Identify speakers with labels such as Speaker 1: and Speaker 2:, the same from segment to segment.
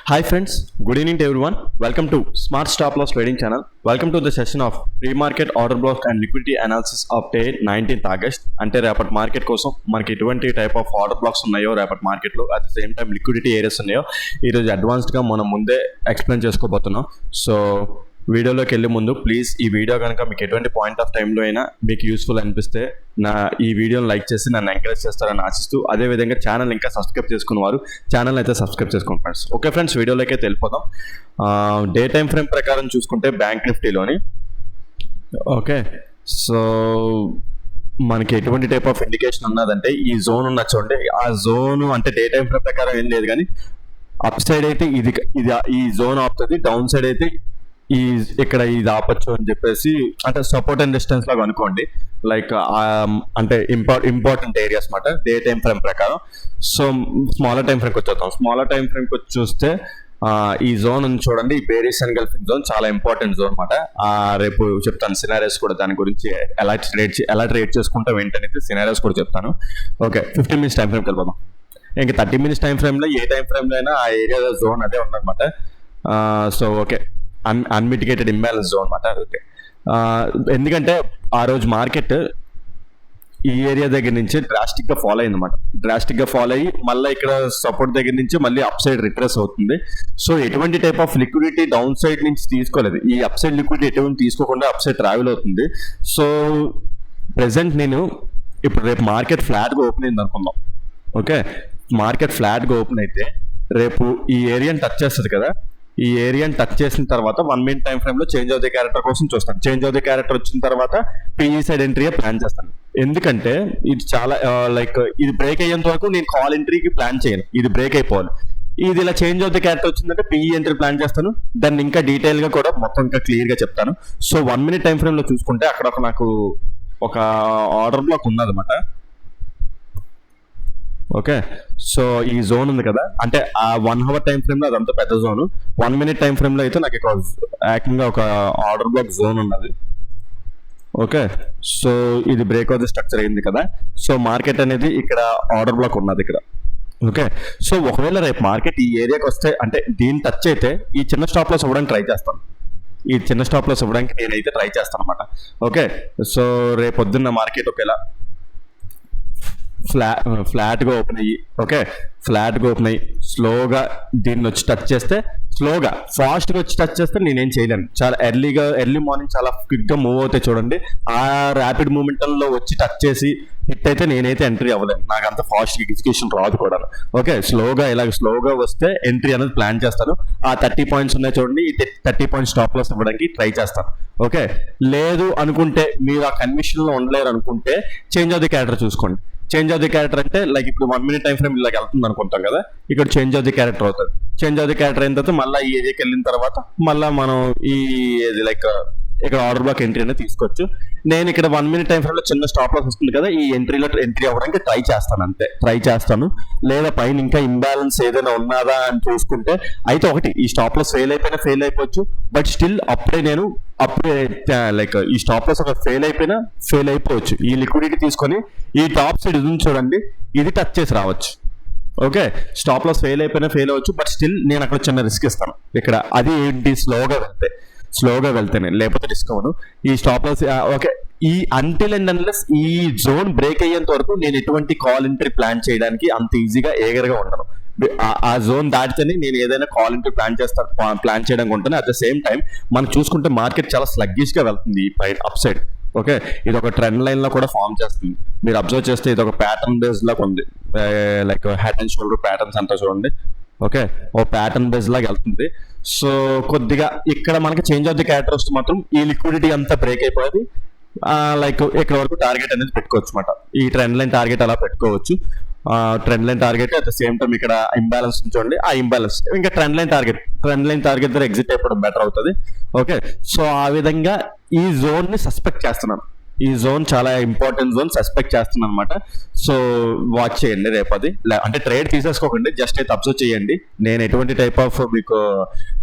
Speaker 1: Hi friends, good evening to everyone. Welcome to Smart Stop Loss Trading Channel. Welcome to the session of pre-market order block and liquidity analysis of day 19th August. అంటే రేపటి market కోసం మనకి ఎటువంటి type of order blocks ఉన్నాయో రేపటి మార్కెట్లో at the same time liquidity areas ఉన్నాయో ఈరోజు అడ్వాన్స్డ్గా మనం ముందే ఎక్స్ప్లెయిన్ చేసుకోబోతున్నాం. సో వీడియోలోకి వెళ్ళే ముందు ప్లీజ్ ఈ వీడియో కనుక మీకు ఎటువంటి పాయింట్ ఆఫ్ టైంలో అయినా మీకు యూస్ఫుల్ అనిపిస్తే ఈ వీడియోని లైక్ చేసి నన్ను ఎంకరేజ్ చేస్తారని ఆశిస్తూ అదేవిధంగా ఛానల్ ఇంకా సబ్స్క్రైబ్ చేసుకున్న వారు ఛానల్ అయితే సబ్స్క్రైబ్ చేసుకోండి ఫ్రెండ్స్. ఓకే ఫ్రెండ్స్, వీడియోలోకి అయితే వెళ్ళిపోదాం. డే టైం ఫ్రేమ్ ప్రకారం చూసుకుంటే బ్యాంక్ నిఫ్టీలోని ఓకే సో మనకి ఎటువంటి టైప్ ఆఫ్ ఇండికేషన్ ఉన్నదంటే ఈ జోన్ ఉన్న చూడండి, ఆ జోన్ అంటే డే టైం ఫ్రేమ్ ప్రకారం ఏం లేదు కానీ అప్ సైడ్ అయితే ఇది ఈ జోన్ ఆపుతుంది, డౌన్ సైడ్ అయితే ఇక్కడ ఇది ఆపచ్చు అని చెప్పేసి అంటే సపోర్ట్ అండ్ డిస్టెన్స్ లాగా అనుకోండి. లైక్ అంటే ఇంపార్టెంట్ ఏరియాస్ మాట డే టైం ఫ్రేమ్ ప్రకారం. సో స్మాలర్ టైం ఫ్రేమ్కి వచ్చేద్దాం. స్మాలర్ టైం ఫ్రేమ్కి వచ్చి చూస్తే ఈ జోన్ ఉంది చూడండి, ఈ బేరిష్ అండ్ గల్ఫింగ్ జోన్ చాలా ఇంపార్టెంట్ జోన్ అనమాట. రేపు చెప్తాను సినారియోస్ కూడా, దాని గురించి ఎలా ట్రేడ్ చేసుకుంటాం ఏంటనేది సినారియోస్ కూడా చెప్తాను. ఓకే, 15 minutes టైం ఫ్రేమ్కి వెళ్ళిపోదాం. ఇంకా 30 minutes టైం ఫ్రేమ్లో ఏ టైం ఫ్రేమ్లో అయినా ఆ ఏరియా జోన్ అదే ఉందన్నమాట. So okay, unmitigated imbalance zone అనమాట. ఓకే, ఎందుకంటే ఆ రోజు మార్కెట్ ఈ ఏరియా దగ్గర నుంచి డ్రాస్టిక్గా ఫాలో అయింది అనమాట. డ్రాస్టిక్గా ఫాలో అయ్యి మళ్ళీ ఇక్కడ సపోర్ట్ దగ్గర నుంచి మళ్ళీ అప్ సైడ్ రిట్రెస్ అవుతుంది. సో ఎటువంటి type of liquidity down side నుంచి తీసుకోలేదు, ఈ అప్ సైడ్ లిక్విడిటీ ఎటువంటి తీసుకోకుండా అప్ సైడ్ ట్రావెల్ అవుతుంది. సో ప్రెసెంట్ నేను ఇప్పుడు రేపు మార్కెట్ ఫ్లాట్గా ఓపెన్ అయింది అనుకుందాం. ఓకే, మార్కెట్ ఫ్లాట్గా ఓపెన్ అయితే రేపు ఈ ఏరియాని టచ్ చేస్తుంది కదా, ఈ ఏరియాని టచ్ చేసిన తర్వాత 1 minute టైం ఫ్రేమ్లో చేంజ్ ఆఫ్ ది క్యారెక్టర్ కోసం చూస్తాను. చేంజ్ ఆఫ్ ది క్యారెక్టర్ వచ్చిన తర్వాత పిఈ సైడ్ ఎంట్రీ ప్లాన్ చేస్తాను. ఎందుకంటే ఇది చాలా లైక్ ఇది బ్రేక్ అయ్యేంత వరకు నేను కాల్ ఎంట్రీకి ప్లాన్ చేయను, ఇది బ్రేక్ అయిపోవాలి. ఇది ఇలా చేంజ్ ఆఫ్ ది క్యారెక్టర్ వచ్చిందంటే పిఈ ఎంట్రీ ప్లాన్ చేస్తాను. దాన్ని ఇంకా డీటెయిల్గా కూడా మొత్తం ఇంకా క్లియర్గా చెప్తాను. సో 1 minute టైం ఫ్రేమ్లో చూసుకుంటే అక్కడ నాకు ఒక ఆర్డర్ బ్లాక్ ఉన్నదన్నమాట. ఓకే, సో ఈ జోన్ ఉంది కదా, అంటే ఆ 1 hour టైం ఫ్రేమ్లో అదంతా పెద్ద జోన్. 1 minute టైం ఫ్రేమ్లో అయితే నాకు ఇక్కడ ఏకంగా ఒక ఆర్డర్ బ్లాక్ జోన్ ఉన్నది. ఓకే, సో ఇది బ్రేక్ ఆఫ్ ది స్ట్రక్చర్ అయింది కదా, సో మార్కెట్ అనేది ఇక్కడ ఆర్డర్ బ్లాక్ ఉన్నది ఇక్కడ. ఓకే, సో ఒకవేళ రేపు మార్కెట్ ఈ ఏరియాకి వస్తే అంటే దీన్ని టచ్ అయితే ఈ చిన్న స్టాప్ లాస్ ఇవ్వడానికి ట్రై చేస్తాను. ఈ చిన్న స్టాప్ లాస్ ఇవ్వడానికి నేనైతే ట్రై చేస్తాను అనమాట. ఓకే, సో రేపు పొద్దున్న మార్కెట్ ఒకేలా ఫ్లాట్గా ఓపెన్ అయ్యి ఓకే ఫ్లాట్గా ఓపెన్ అయ్యి స్లోగా దీన్ని వచ్చి టచ్ చేస్తే, స్లోగా ఫాస్ట్గా వచ్చి టచ్ చేస్తే నేనేం చేయలేను. చాలా ఎర్లీ మార్నింగ్ చాలా క్విక్గా మూవ్ అవుతాయి చూడండి, ఆ ర్యాపిడ్ మూమెంట్లో వచ్చి టచ్ చేసి హిట్ అయితే నేనైతే ఎంట్రీ అవ్వలేను, నాకు అంత ఫాస్ట్ ఎగ్జిక్యూషన్ రాదు కూడా. ఓకే, స్లోగా వస్తే ఎంట్రీ అనేది ప్లాన్ చేస్తాను. ఆ 30 points ఉన్నాయి చూడండి, ఈ 30 points స్టాప్ లాస్ ఇవ్వడానికి ట్రై చేస్తాను. ఓకే, లేదు అనుకుంటే మీరు ఆ కన్విషన్లో ఉండలేరు అనుకుంటే చేంజ్ ఆఫ్ ది క్యారెక్టర్ చూసుకోండి. చేంజ్ ఆఫ్ ది క్యారెక్టర్ అంటే లైక్ ఇప్పుడు 1 minute టైం ఫ్రేమ్ ఇలా వెళ్తుంది అనుకుంటాం కదా, ఇక్కడ చేంజ్ ఆఫ్ ది క్యారెక్టర్ అవుతుంది. చేంజ్ ఆఫ్ ది క్యారెక్టర్ అయిన తర్వాత మళ్ళీ ఈ ఏరియాకి వెళ్ళిన తర్వాత మళ్ళీ మనం ఈ లైక్ ఇక్కడ ఆర్డర్ బ్లాక్ ఎంట్రీ అనేది తీసుకోవచ్చు. నేను ఇక్కడ 1 minute టైం ఫ్రేమ్లో చిన్న స్టాప్ లాస్ వస్తుంది కదా, ఈ ఎంట్రీ అవ్వడానికి ట్రై చేస్తాను, అంతే ట్రై చేస్తాను. లేదా పైన ఇంకా ఇంబ్యాలెన్స్ ఏదైనా ఉన్నదా అని చూసుకుంటే అయితే ఒకటి ఈ స్టాప్ లాస్ ఫెయిల్ అయిపోవచ్చు, బట్ స్టిల్ అప్పుడే లైక్ ఈ స్టాప్ లాస్ ఒక ఫెయిల్ అయిపోవచ్చు. ఈ లిక్విడిటీ తీసుకొని ఈ టాప్ సైడ్ ఇది చూడండి, ఇది టచ్ చేసి రావచ్చు. ఓకే, స్టాప్ లాస్ ఫెయిల్ అవ్వచ్చు, బట్ స్టిల్ నేను అక్కడ చిన్న రిస్క్ ఇస్తాను ఇక్కడ. అది ఏంటి, స్లోగా వెళ్తేనే, లేకపోతే రిస్క్ అవ్వను. ఈ స్టాప్ లాస్ ఓకే, ఈ అంటిల్ అండ్ అన్లెస్ ఈ జోన్ బ్రేక్ అయ్యేంత వరకు నేను ఎటువంటి కాల్ ఎంట్రీ ప్లాన్ చేయడానికి అంత ఈజీగా ఏగర్గా ఉండను. ఆ జోన్ దాటితేనే నేను ఏదైనా కాల్ ఎంట్రీ ప్లాన్ చేయడానికి ఉంటాను. అట్ ద సేమ్ టైం మనం చూసుకుంటే మార్కెట్ చాలా స్లగ్గిష్గా వెళ్తుంది ఈ పైన అప్ సైడ్. ఓకే, ఇది ఒక ట్రెండ్ లైన్లో కూడా ఫామ్ చేస్తుంది. మీరు అబ్జర్వ్ చేస్తే ఇది ఒక ప్యాటర్న్ బేస్ లాగా ఉంది, like head and shoulder patterns అంతా చూడండి. ఓకే, ఓ ప్యాటర్న్ బేస్ లాగా వెళ్తుంది. సో కొద్దిగా ఇక్కడ మనకి చేంజ్ ఆఫ్ ది క్యారెక్టర్ వస్తే మాత్రం ఈ లిక్విడిటీ అంతా బ్రేక్ అయిపోయేది. లైక్ ఇక్కడ వరకు టార్గెట్ అనేది పెట్టుకోవచ్చు అనమాట. ఈ ట్రెండ్ లైన్ టార్గెట్ అలా పెట్టుకోవచ్చు. Trend line target at the same time ఇక్కడ ఇంబ్యాలెన్స్ చూడండి, ఆ ఇంబ్యాలెన్స్ ఇంకా ట్రెండ్ లైన్ టార్గెట్ దగ్గర ఎగ్జిట్ అయిపోవడం బెటర్ అవుతుంది. ఓకే, సో ఆ విధంగా ఈ జోన్ ని సస్పెక్ట్ చేస్తున్నాను. ఈ జోన్ చాలా ఇంపార్టెంట్ జోన్, సస్పెక్ట్ చేస్తున్నాను అనమాట. సో వాచ్ చేయండి రేపు అది. అంటే ట్రేడ్ తీసేసుకోకండి, జస్ట్ అయితే అబ్జర్వ్ చేయండి. నేను ఎటువంటి టైప్ ఆఫ్ మీకు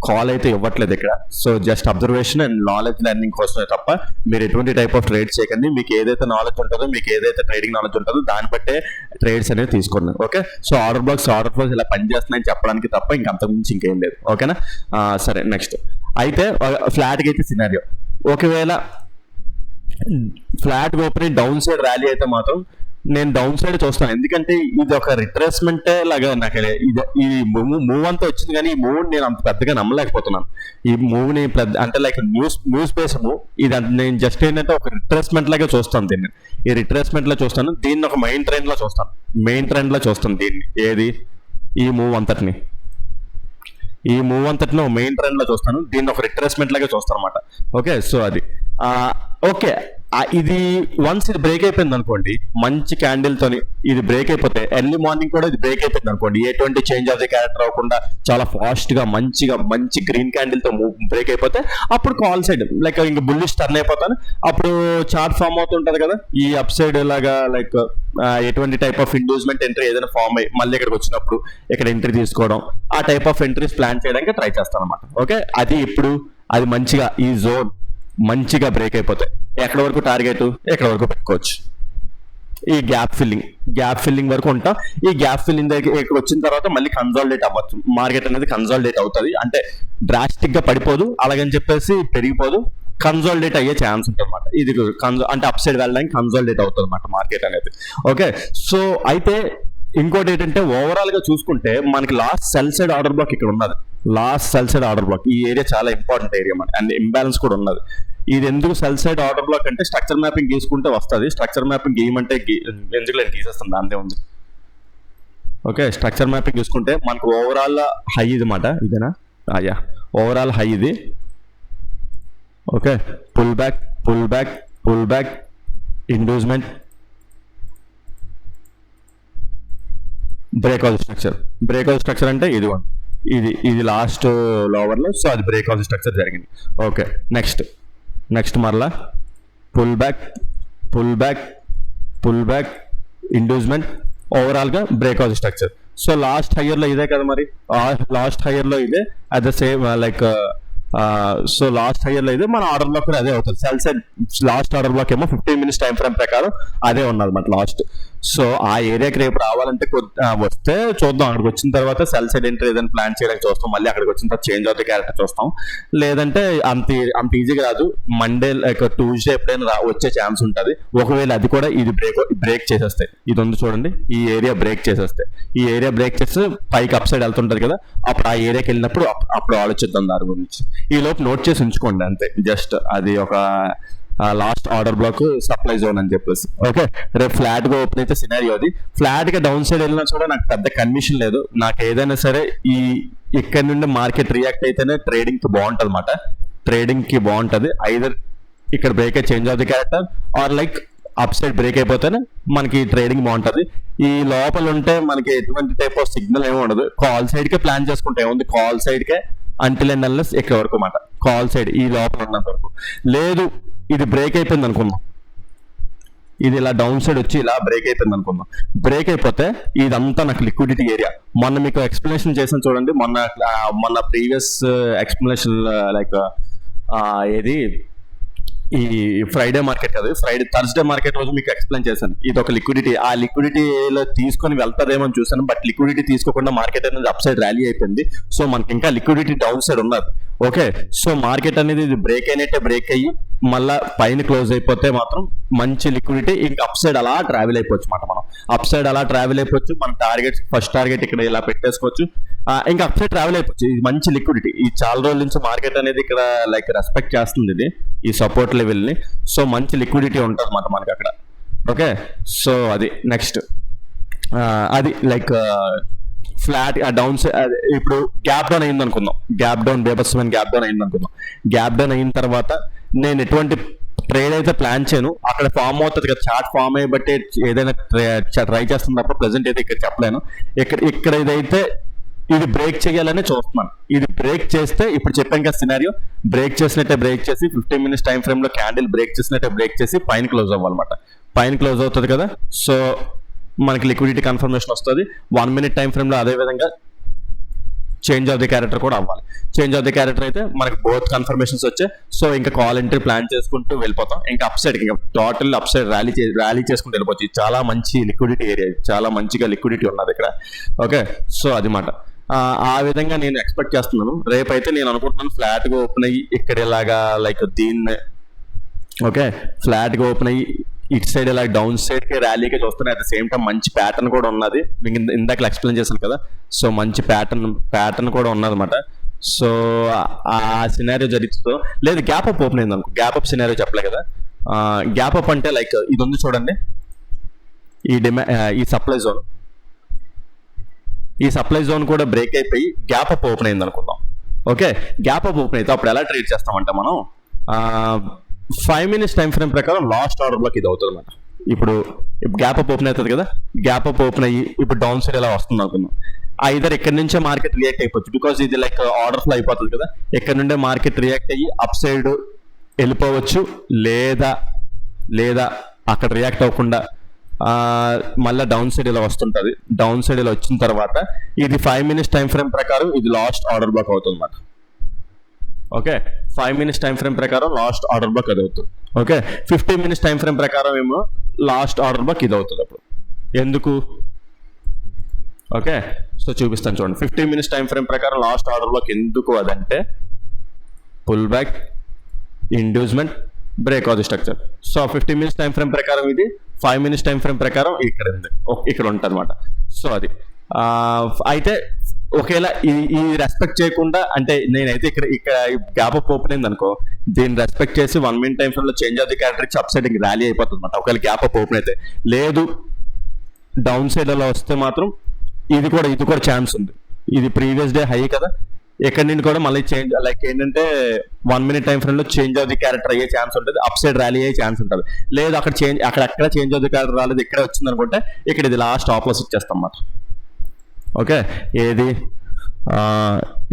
Speaker 1: కాల్ అయితే ఇవ్వట్లేదు ఇక్కడ. So just observation and knowledge learning కోసమే తప్ప మీరు ఎటువంటి టైప్ ఆఫ్ ట్రేడ్ చేయకండి. మీకు ఏదైతే నాలెడ్జ్ ఉంటుందో, మీకు ఏదైతే ట్రేడింగ్ నాలెడ్జ్ ఉంటుందో దాన్ని బట్టే ట్రేడ్స్ అనేవి తీసుకోండి. ఓకే, సో ఆర్డర్ ఫ్లోస్ ఇలా పనిచేస్తున్నాయని చెప్పడానికి తప్ప ఇంకంతకుమించి ఇంకేం లేదు. ఓకేనా? సరే, నెక్స్ట్ అయితే ఫ్లాట్కి అయితే సినారియో, ఒకవేళ flat open down side rally అయితే మాత్రం నేను డౌన్ సైడ్ చూస్తాను. ఎందుకంటే ఇది ఒక రిట్రేస్మెంట్ లాగా నాకు ఈ మూవ్ అంతా వచ్చింది, కానీ ఈ మూవ్ నేను అంత పెద్దగా నమ్మలేకపోతున్నాను. ఈ మూవ్ ని అంటే లైక్ న్యూస్ బేస్ మూవ్ ఇది. నేను జస్ట్ ఏంటంటే ఒక రిట్రేస్మెంట్ లాగా చూస్తాను దీన్ని. ఈ రిట్రేస్మెంట్ లో చూస్తాను, దీన్ని ఒక మెయిన్ ట్రెండ్ లో చూస్తాను దీన్ని. ఏది? ఈ మూవ్ అంతటిని మెయిన్ ట్రెండ్ లో చూస్తాను, దీన్ని ఒక రిట్రేస్మెంట్ లాగా చూస్తాను అనమాట. ఓకే, సో అది ఓకే. ఇది వన్స్ ఇది బ్రేక్ అయిపోయింది అనుకోండి, మంచి క్యాండిల్ తోని ఇది బ్రేక్ అయిపోతే, ఎర్లీ మార్నింగ్ కూడా ఇది బ్రేక్ అయిపోయింది అనుకోండి, ఎటువంటి చేంజ్ ఆఫ్ ది క్యారెక్టర్ అవ్వకుండా చాలా ఫాస్ట్ గా మంచి గ్రీన్ క్యాండిల్ తో బ్రేక్ అయిపోతే అప్పుడు కాల్ సైడ్ లైక్ ఇంకా బుల్లిష్ టర్న్ అయిపోతాను. అప్పుడు చార్ట్ ఫామ్ అవుతుంటది కదా, ఈ అప్ సైడ్ లాగా లైక్ ఎటువంటి టైప్ ఆఫ్ ఇండ్యూస్మెంట్ ఎంట్రీ ఏదైనా ఫామ్ అయ్యి మళ్ళీ ఇక్కడికి వచ్చినప్పుడు ఇక్కడ ఎంట్రీ తీసుకోవడం, ఆ టైప్ ఆఫ్ ఎంట్రీస్ ప్లాన్ చేయడానికి ట్రై చేస్తాను అనమాట. ఓకే, అది ఇప్పుడు అది మంచిగా ఈ జోన్ మంచిగా బ్రేక్ అయిపోతాయి. ఎక్కడ వరకు టార్గెట్, ఎక్కడ వరకు పెట్టుకోవచ్చు. ఈ గ్యాప్ ఫిల్లింగ్ వరకు ఉంటాం. ఈ గ్యాప్ ఫిల్లింగ్ దగ్గర ఇక్కడ వచ్చిన తర్వాత మళ్ళీ కన్సాలిడేట్ అవ్వచ్చు. మార్కెట్ అనేది కన్సాలిడేట్ అవుతుంది, అంటే డ్రాస్టిక్ గా పడిపోదు, అలాగని చెప్పేసి పెరిగిపోదు, కన్సాలిడేట్ అయ్యే ఛాన్స్ ఉంటుంది అనమాట. ఇది అంటే అప్ సైడ్ వెళ్ళడానికి కన్సాలిడేట్ అవుతుంది అనమాట మార్కెట్ అనేది. ఓకే, సో అయితే ఇంకోటి ఏంటంటే ఓవరాల్ గా చూసుకుంటే మనకి last cell side order black ఇక్కడ ఉన్నది. ఈ ఏరియా చాలా ఇంపార్టెంట్ ఏరియా మనకి, అండ్ ఇంబ్యాలెన్స్ కూడా ఉన్నది. ఇది ఎందుకు సెల్ సైడ్ ఆర్డర్ బ్లాక్ అంటే స్ట్రక్చర్ మ్యాపింగ్ గీసుకుంటే వస్తుంది. స్ట్రక్చర్ మ్యాపింగ్ గీయమంటే ఎందుకు నేను గీసేస్తాను, దాందే ఉంది. ఓకే, స్ట్రక్చర్ మ్యాపింగ్ చూసుకుంటే మనకు ఓవరాల్ హై ఇది మాట, ఇదేనా? యా, ఓవరాల్ హై ఇది. Okay, pull back inducement, breakout structure అంటే ఇది లాస్ట్ లోవర్ లో. సో అది బ్రేక్అవుట్ స్ట్రక్చర్ జరిగింది. ఓకే, నెక్స్ట్ మరలా పుల్ బ్యాక్ ఇండ్యూస్మెంట్, ఓవరాల్ గా breakout structure. So last higher low ఇదే కదా మరి, at the same like so last higher low ఇదే మన ఆర్డర్ బ్లాక్ కూడా అదే అవుతుంది. Sell side last order block ఏమో 15 minutes టైం ఫ్రేమ్ ప్రకారం అదే ఉన్నది మన లాస్ట్. సో ఆ ఏరియాకి రేపు రావాలంటే వస్తే చూద్దాం. అక్కడికి వచ్చిన తర్వాత సెల్ సైడ్ ఎంట్రీ ఏదైనా ప్లాన్ చేయడానికి చూస్తాం, మళ్ళీ అక్కడికి వచ్చిన తర్వాత చేంజ్ ఆఫ్ ది క్యారెక్టర్ చూస్తాం. లేదంటే అంత ఈజీగా రాదు, మండే లైక్ ట్యూస్డే ఎప్పుడైనా వచ్చే ఛాన్స్ ఉంటుంది. ఒకవేళ అది కూడా ఇది బ్రేక్ చేసేస్తే, ఇది ఉంది చూడండి, ఈ ఏరియా బ్రేక్ చేసేస్తే పైకి అప్ సైడ్ వెళ్తుంటది కదా, అప్పుడు ఆ ఏరియాకి వెళ్ళినప్పుడు అప్పుడు ఆలోచిద్దాం దాని గురించి. ఈ లోపు నోట్ చేసి ఉంచుకోండి అంతే, జస్ట్ అది ఒక last order black supply zone అని చెప్పేసి. ఓకే, రేపు ఫ్లాట్ గా ఓపెన్ అయితే సినారియో అది. ఫ్లాట్ గా డౌన్ సైడ్ వెళ్ళినా కూడా నాకు పెద్ద కన్విషన్ లేదు. నాకు ఏదైనా సరే ఇక్కడ నుండి మార్కెట్ రియాక్ట్ అయితేనే ట్రేడింగ్ కి బాగుంటది. ఐదర్ ఇక్కడ బ్రేక్ అయి change of the character, or like upside break అయిపోతేనే మనకి ట్రేడింగ్ బాగుంటది. ఈ లోపల ఉంటే మనకి ఎటువంటి టైప్ ఆఫ్ సిగ్నల్ ఏమి ఉండదు. కాల్ సైడ్ కే ప్లాన్ చేసుకుంటే ఏముంది, call side K until and unless ఇక్కడ వరకు మాట, కాల్ సైడ్ ఈ లోపల ఉన్నంత వరకు. లేదు ఇది బ్రేక్ అయిపోయింది అనుకుందాం, ఇది ఇలా డౌన్ సైడ్ వచ్చి ఇలా బ్రేక్ అయిపోయింది అనుకుందాం. బ్రేక్ అయిపోతే ఇదంతా నాకు లిక్విడిటీ ఏరియా. మొన్న మీకు ఎక్స్ప్లెనేషన్ చేసాను చూడండి, మొన్న ప్రీవియస్ ఎక్స్ప్లెనేషన్ లైక్ ఏది ఈ ఫ్రైడే మార్కెట్ కాదు, థర్స్డే మార్కెట్ రోజు మీకు ఎక్స్ప్లెయిన్ చేశాను. ఇది ఒక లిక్విడిటీ, ఆ లిక్విడిటీలో తీసుకొని వెళ్తారేమో అని చూసాను, బట్ లిక్విడిటీ తీసుకోకుండా మార్కెట్ అనేది అప్ సైడ్ ర్యాలీ అయిపోయింది. సో మనకి ఇంకా లిక్విడిటీ డౌన్ సైడ్ ఉన్నది. ఓకే, సో మార్కెట్ అనేది ఇది బ్రేక్ అయ్యి మళ్ళా పైన క్లోజ్ అయిపోతే మాత్రం మంచి లిక్విడిటీ, ఇంకా అప్ సైడ్ అలా ట్రావెల్ అయిపోవచ్చు మాట. మనం అప్ సైడ్ అలా ట్రావెల్ అయిపోవచ్చు. మన ఫస్ట్ టార్గెట్ ఇక్కడ ఇలా పెట్టేసుకోవచ్చు, ఇంకా అప్ సైడ్ ట్రావెల్ అయిపోవచ్చు. ఇది మంచి లిక్విడిటీ. ఈ చాలా రోజుల నుంచి మార్కెట్ అనేది ఇక్కడ లైక్ రెస్పెక్ట్ చేస్తుంది ఇది, ఈ సపోర్ట్ లెవెల్ ని. సో మంచి లిక్విడిటీ ఉంటుంది అన్నమాట మనకి అక్కడ. ఓకే, సో అది నెక్స్ట్ అది లైక్ ఫ్లాట్ డౌన్ సైడ్. ఇప్పుడు గ్యాప్ డౌన్ అయింది అనుకుందాం, బేబస్మెన్ గ్యాప్ డౌన్ అయింది అనుకుందాం. గ్యాప్ డౌన్ అయిన తర్వాత నేను ఎటువంటి ట్రేడ్ అయితే ప్లాన్ చేయను, అక్కడ ఫామ్ అవుతుంది కదా, చార్ట్ ఫామ్ అయ్యి బట్టి ఏదైనా ట్రై చేస్తుంది తప్ప ప్రెసెంట్ అయితే ఇక్కడ చెప్పలేను. ఇక్కడ ఇదైతే ఇది బ్రేక్ చేయాలని చూస్తున్నాను. ఇది బ్రేక్ చేస్తే ఇప్పుడు చెప్పాం కదా సినారియో, బ్రేక్ చేసినట్టే బ్రేక్ చేసి 15 minutes టైం ఫ్రేమ్ లో క్యాండిల్ బ్రేక్ చేసినట్టే బ్రేక్ చేసి పైన క్లోజ్ అవ్వాలన్నమాట. పైన క్లోజ్ అవుతుంది కదా, సో మనకి లిక్విడిటీ కన్ఫర్మేషన్ వస్తుంది. 1 minute టైం ఫ్రేమ్ లో అదే విధంగా చేంజ్ ఆఫ్ ది క్యారెక్టర్ కూడా అవ్వాలి. చేంజ్ ఆఫ్ ది క్యారెక్టర్ అయితే మనకి బోత్ కన్ఫర్మేషన్స్ వచ్చాయి. సో ఇంకా కాల్ ఎంట్రీ ప్లాన్ చేసుకుంటూ వెళ్ళిపోతాం. ఇంకా అప్ సైడ్, ఇంకా టోటల్ అప్ సైడ్ ర్యాలీ చేసుకుంటూ వెళ్ళిపోవచ్చు. చాలా మంచి లిక్విడిటీ ఏరియా, చాలా మంచిగా లిక్విడిటీ ఉన్నది ఇక్కడ. ఓకే, సో అది మాట. ఆ విధంగా నేను ఎక్స్పెక్ట్ చేస్తున్నాను. రేపైతే నేను అనుకుంటున్నాను ఫ్లాట్ గా ఓపెన్ అయ్యి ఇక్కడ ఇలాగా లైక్ దీన్ని, ఓకే, ఫ్లాట్ గా ఓపెన్ అయ్యి ఇటు సైడ్ ఇలా డౌన్ సైడ్ కి ర్యాలీగా చూస్తున్నాయి. అట్ ద సేమ్ టైం మంచి ప్యాటర్న్ కూడా ఉన్నది. మీకు ఇందాక ఎక్స్ప్లెయిన్ చేశాను కదా, సో మంచి ప్యాటర్న్ కూడా ఉన్నదన్నమాట. సో ఆ సినారియో జరుగుతుందో లేదు, గ్యాప్ అప్ ఓపెన్ అయింది అనుకో. గ్యాప్ అప్ సినారియో చెప్పలే కదా. గ్యాప్ అప్ అంటే లైక్ ఇది ఉంది చూడండి, ఈ సప్లై జోన్ కూడా బ్రేక్ అయిపోయి గ్యాప్ అప్ ఓపెన్ అయింది అనుకుందాం. ఓకే, గ్యాప్ అప్ ఓపెన్ అయితే అప్పుడు ఎలా ట్రేడ్ చేస్తామంటే మనం 5 minutes టైం ఫ్రేమ్ ప్రకారం లాస్ట్ ఆర్డర్ బ్లాక్ ఇది అవుతుంది అన్నమాట. ఇప్పుడు గ్యాప్ అప్ ఓపెన్ అవుతుంది కదా, గ్యాప్ అప్ ఓపెన్ అయ్యి ఇప్పుడు డౌన్ సైడ్ ఎలా వస్తుంది అనుకుందాం. ఐదర్ ఇక్కడ నుంచే మార్కెట్ రియాక్ట్ అయిపోవచ్చు, బికాస్ ఇది లైక్ ఆర్డర్ ఫ్లో అయిపోతుంది కదా. ఇక్కడ నుండే మార్కెట్ రియాక్ట్ అయ్యి అప్ సైడ్ వెళ్ళిపోవచ్చు, లేదా అక్కడ రియాక్ట్ అవ్వకుండా మళ్ళీ డౌన్ సైడ్ ఇలా వస్తుంటుంది. డౌన్ సైడ్ ఇలా వచ్చిన తర్వాత ఇది 5 minutes టైం ఫ్రేమ్ ప్రకారం ఇది లాస్ట్ ఆర్డర్ బ్లాక్ అవుతుంది అన్నమాట. ఓకే, 5 minutes టైం ఫ్రేమ్ ప్రకారం లాస్ట్ ఆర్డర్ బ్లాక్ అది అవుతుంది. ఓకే, 15 minutes టైం ఫ్రేమ్ ప్రకారం ఏమో లాస్ట్ ఆర్డర్ బ్లాక్ ఇది అవుతుంది. అప్పుడు ఎందుకు? ఓకే, సో చూపిస్తాను చూడండి. 15 minutes టైం ఫ్రేమ్ ప్రకారం లాస్ట్ ఆర్డర్ బ్లాక్ ఎందుకు అదంటే pull back, inducement, break of the structure. So 15 minutes time frame ప్రకారం ఇది, 5 minutes టైం ఫ్రేమ్ ప్రకారం ఇక్కడ ఉంటుంది అనమాట. సో అది అయితే ఒకవేళ ఈ రెస్పెక్ట్ చేయకుండా, అంటే నేనైతే ఇక్కడ గ్యాప్ అప్ ఓపెన్ అయింది అనుకో, దీన్ని రెస్పెక్ట్ చేసి 1 minute టైం ఫ్రేమ్ లో చేంజ్ ఆఫ్ ది క్యారెక్టర్ ఇచ్చి అప్ సైడ్ ర్యాలీ అయిపోతుంది అనమాట. ఒకవేళ గ్యాప్ అప్ ఓపెన్ అయితే. లేదు డౌన్ సైడ్ అలా వస్తే మాత్రం ఇది కూడా ఛాన్స్ ఉంది. ఇది ప్రీవియస్ డే హై కదా, ఎక్కడి నుండి కూడా మళ్ళీ చేంజ్ లైక్ ఏంటంటే 1 minute టైం ఫ్రేమ్ లో చేంజ్ ఆఫ్ ది క్యారెక్టర్ అయ్యే ఛాన్స్ ఉంటుంది, అప్ సైడ్ ర్యాలీ అయ్యే ఛాన్స్ ఉంటుంది. లేదు అక్కడ చేంజ్ ఆఫ్ ది క్యారెక్టర్ రాలేదు, ఇక్కడే వచ్చింది అనుకుంటే ఇక్కడ ఇది లాస్ట్ స్టాప్ లాస్ ఇచ్చేస్తాం అన్నమాట. ఓకే, ఏది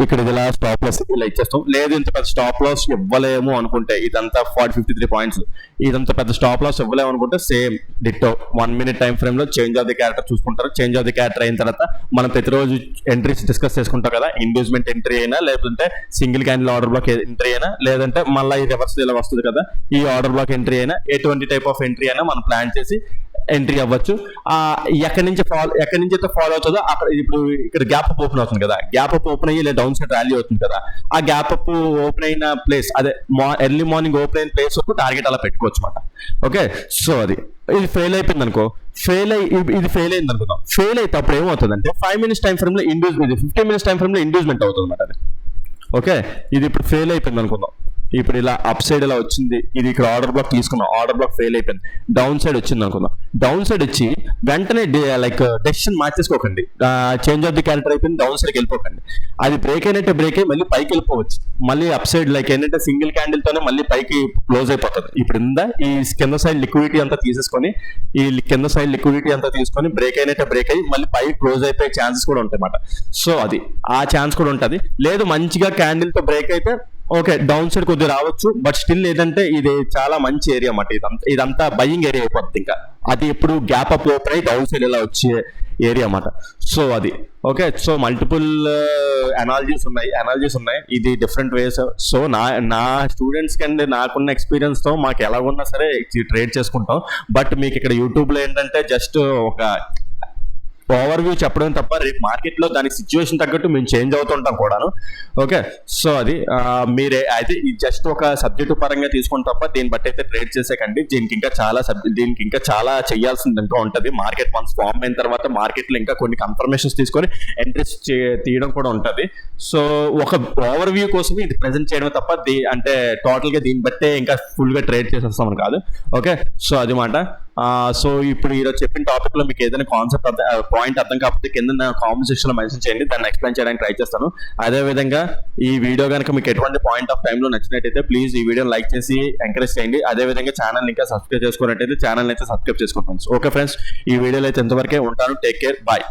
Speaker 1: ఇక్కడ ఇది లాస్ట్ స్టాప్ లాస్ ఇలా ఇచ్చేస్తాం. లేదు ఇంత పెద్ద స్టాప్ లాస్ ఇవ్వలేము అనుకుంటే, ఇదంతా 53 పాయింట్స్, ఇదంతా పెద్ద స్టాప్ లాస్ ఇవ్వలేము అనుకుంటే same ditto 1 minute time frame లో చేంజ్ ఆఫ్ ది క్యారెక్టర్ చూసుకుంటారు. చేంజ్ ఆఫ్ ది క్యారెక్టర్ అయిన తర్వాత మనం ప్రతిరోజు ఎంట్రీస్ డిస్కస్ చేసుకుంటాం కదా, ఇండ్యూస్మెంట్ ఎంట్రీ అయినా, లేదంటే single candle order black entry అయినా, లేదంటే మళ్ళీ ఈ రివర్స్ ఇలా వస్తుంది కదా, ఈ ఆర్డర్ బ్లాక్ ఎంట్రీ అయినా, ఎటువంటి టైప్ ఆఫ్ ఎంట్రీ అయినా మనం ప్లాన్ చేసి ఎంట్రీ అవ్వచ్చు. ఎక్కడి నుంచి అయితే ఫాలో అవుతుందో అక్కడ ఇప్పుడు ఇక్కడ గ్యాప్ అప్ ఓపెన్ అవుతుంది కదా, గ్యాప్ అప్ ఓపెన్ అయ్యి లేదా డౌన్ సైడ్ ర్యాలీ అవుతుంది కదా, ఆ గ్యాప్ అప్ ఓపెన్ అయిన ప్లేస్, అదే ఎర్లీ మార్నింగ్ ఓపెన్ అయిన ప్లేస్ వరకు టార్గెట్ అలా పెట్టుకోవచ్చు అనమాట. ఓకే, సో అది ఇది ఫెయిల్ అయిపోయింది అనుకో, ఇది ఫెయిల్ అయింది అనుకుందాం. ఫెయిల్ అయితే అప్పుడు ఏమవుతుంది అంటే 5 minutes టైం ఫ్రేమ్ లో ఇండ్యూస్మెంట్, 15 minutes టైం ఫ్రేమ్ లో ఇండ్యూస్మెంట్ అవుతుంది అనమాట అది. ఓకే, ఇది ఇప్పుడు ఫెయిల్ అయిపోయింది అనుకుందాం. ఇప్పుడు ఇలా అప్ సైడ్ ఇలా వచ్చింది, ఇది ఇక్కడ ఆర్డర్ బ్లాక్ తీసుకున్నాం, ఆర్డర్ బ్లాక్ ఫెయిల్ అయిపోయింది. డౌన్ సైడ్ వచ్చింది అనుకుందాం. డౌన్ సైడ్ వచ్చి వెంటనే లైక్ డెసిషన్ మార్చేసుకోకండి, చేంజ్ ఆఫ్ ది క్యారెక్టర్ అయిపోయింది, డౌన్ సైడ్కి వెళ్ళిపోకండి. అది బ్రేక్ అయినట్టే బ్రేక్ అయ్యి మళ్ళీ పైకి వెళ్ళిపోవచ్చు. మళ్ళీ అప్ సైడ్ లైక్ ఏంటంటే సింగిల్ క్యాండిల్ తోనే మళ్ళీ పైకి క్లోజ్ అయిపోతుంది. ఇప్పుడు ఈ కింద సైడ్ లిక్విడిటీ అంతా తీసుకొని బ్రేక్ అయినట్టే బ్రేక్ అయ్యి మళ్ళీ పైకి క్లోజ్ అయిపోయే ఛాన్సెస్ కూడా ఉంటాయి అన్నమాట. సో అది ఆ ఛాన్స్ కూడా ఉంటుంది. లేదు మంచిగా క్యాండిల్ తో బ్రేక్ అయితే ఓకే, డౌన్ సైడ్ కొద్దిగా రావచ్చు, బట్ స్టిల్ ఏంటంటే ఇది చాలా మంచి ఏరియా అన్నమాట. ఇదంతా బయింగ్ ఏరియా అయిపోతుంది. ఇంకా అది ఎప్పుడు గ్యాప్ అప్ ఓపెన్ అయ్యి డౌన్ సైడ్ ఇలా వచ్చే ఏరియా అన్నమాట. సో అది ఓకే. సో మల్టిపుల్ అనాలజీస్ ఉన్నాయి, ఇది డిఫరెంట్ వేస్. సో నా స్టూడెంట్స్ కంటే నాకున్న ఎక్స్పీరియన్స్ తో మాకు ఎలా ఉన్నా సరే ట్రేడ్ చేసుకుంటాం. బట్ మీకు ఇక్కడ యూట్యూబ్ లో ఏంటంటే జస్ట్ ఒక ఓవర్ వ్యూ చెప్పడం తప్ప రేపు మార్కెట్ లో దానికి సిచ్యువేషన్ తగ్గట్టు మేము చేంజ్ అవుతుంటాం కూడాను. ఓకే, సో అది మీరే అయితే జస్ట్ ఒక సబ్జెక్టు పరంగా తీసుకుని తప్ప దీన్ని బట్టి అయితే ట్రేడ్ చేసేకండి. దీనికి ఇంకా చాలా చేయాల్సింది ఇంకా ఉంటుంది. మార్కెట్ వన్స్ ఫామ్ అయిన తర్వాత మార్కెట్ లో ఇంకా కొన్ని కన్ఫర్మేషన్స్ తీసుకొని ఎంట్రీస్ తీయడం కూడా ఉంటుంది. సో ఒక ఓవర్ వ్యూ కోసం ఇది ప్రెజెంట్ చేయడం తప్ప అంటే టోటల్ గా దీన్ని బట్టే ఇంకా ఫుల్ గా ట్రేడ్ చేసేస్తామని కాదు. ఓకే, సో అది మాట. సో ఇప్పుడు ఈరోజు చెప్పిన టాపిక్ లో మీకు ఏదైనా పాయింట్ అర్థం కాకపోతే కింద కామెంట్ సెక్షన్ లో మెన్షన్ చేయండి, దాన్ని ఎక్స్ప్లెయిన్ చేయడానికి ట్రై చేస్తాను. అదే విధంగా ఈ వీడియో కనుక మీకు ఎటువంటి పాయింట్ ఆఫ్ టైం లో నచ్చినట్టయితే ప్లీజ్ ఈ వీడియోని లైక్ చేసి ఎంకరేజ్ చేయండి. అదే విధంగా ఛానల్ ఇంకా సబ్స్క్రైబ్ చేసుకున్నట్టయితే ఛానల్ అయితే సబ్స్క్రైబ్ చేసుకోండి ఫ్రెండ్స్. ఓకే ఫ్రెండ్స్, ఈ వీడియోలో అయితే ఎంతవరకే ఉంటాను. Take care, bye.